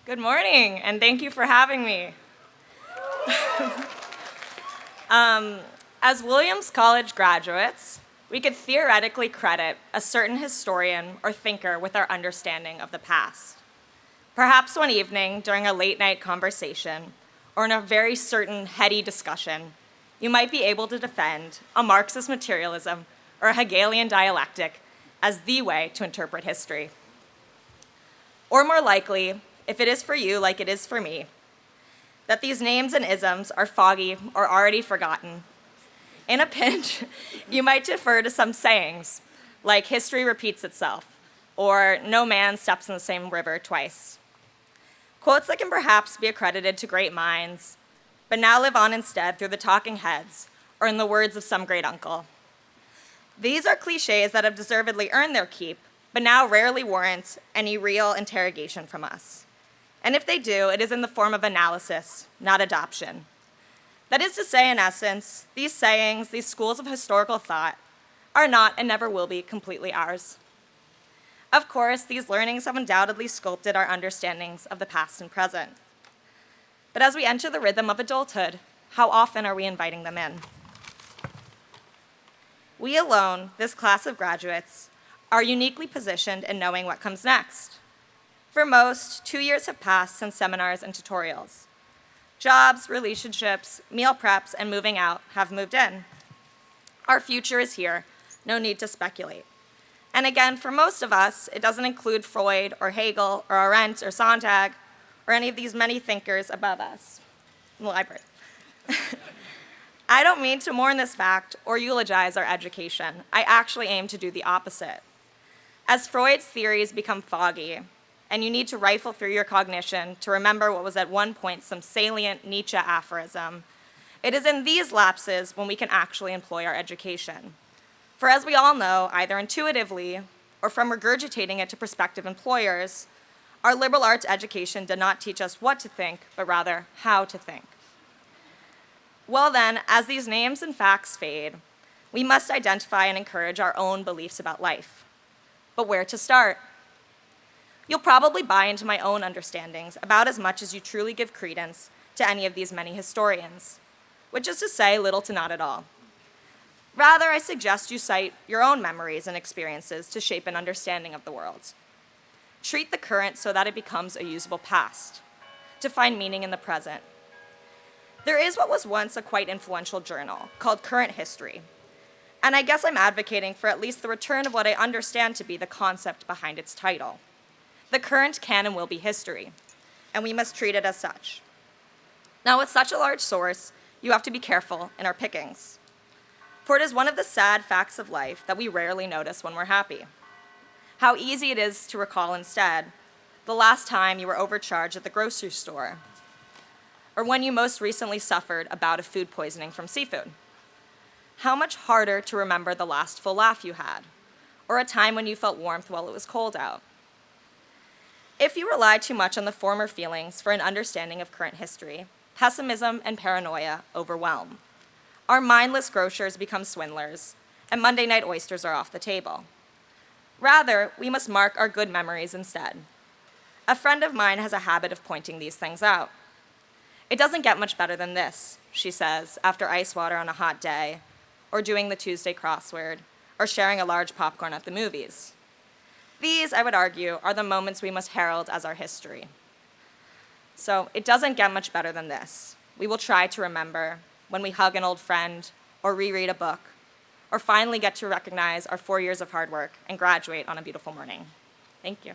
Good morning, and thank you for having me. As Williams College graduates, we could theoretically credit a certain historian or thinker with our understanding of the past. Perhaps one evening, during a late-night conversation, or in a very certain heady discussion, you might be able to defend a Marxist materialism or a Hegelian dialectic as the way to interpret history. Or more likely, if it is for you like it is for me, that these names and isms are foggy or already forgotten. In a pinch, you might defer to some sayings, like history repeats itself, or no man steps in the same river twice. Quotes that can perhaps be accredited to great minds, but now live on instead through the talking heads, or in the words of some great uncle. These are cliches that have deservedly earned their keep, but now rarely warrant any real interrogation from us. And if they do, it is in the form of analysis, not adoption. That is to say, in essence, these sayings, these schools of historical thought, are not and never will be completely ours. Of course, these learnings have undoubtedly sculpted our understandings of the past and present. But as we enter the rhythm of adulthood, how often are we inviting them in? We alone, this class of graduates, are uniquely positioned in knowing what comes next. For most, 2 years have passed since seminars and tutorials. Jobs, relationships, meal preps, and moving out have moved in. Our future is here, no need to speculate. And again, for most of us, it doesn't include Freud or Hegel or Arendt or Sontag or any of these many thinkers above us in the library. I don't mean to mourn this fact or eulogize our education. I actually aim to do the opposite. As Freud's theories become foggy, and you need to rifle through your cognition to remember what was at one point some salient Nietzsche aphorism, it is in these lapses when we can actually employ our education. For as we all know, either intuitively or from regurgitating it to prospective employers, our liberal arts education did not teach us what to think, but rather how to think. Well then, as these names and facts fade, we must identify and encourage our own beliefs about life. But where to start? You'll probably buy into my own understandings about as much as you truly give credence to any of these many historians, which is to say little to not at all. Rather, I suggest you cite your own memories and experiences to shape an understanding of the world. Treat the current so that it becomes a usable past, to find meaning in the present. There is what was once a quite influential journal called Current History, and I guess I'm advocating for at least the return of what I understand to be the concept behind its title. The current can and will be history, and we must treat it as such. Now, with such a large source, you have to be careful in our pickings. For it is one of the sad facts of life that we rarely notice when we're happy. How easy it is to recall instead the last time you were overcharged at the grocery store, or when you most recently suffered a bout of food poisoning from seafood. How much harder to remember the last full laugh you had, or a time when you felt warmth while it was cold out. If you rely too much on the former feelings for an understanding of current history, pessimism and paranoia overwhelm. Our mindless grocers become swindlers, and Monday night oysters are off the table. Rather, we must mark our good memories instead. A friend of mine has a habit of pointing these things out. It doesn't get much better than this, she says, after ice water on a hot day, or doing the Tuesday crossword, or sharing a large popcorn at the movies. These, I would argue, are the moments we must herald as our history. So it doesn't get much better than this. We will try to remember when we hug an old friend, or reread a book, or finally get to recognize our 4 years of hard work and graduate on a beautiful morning. Thank you.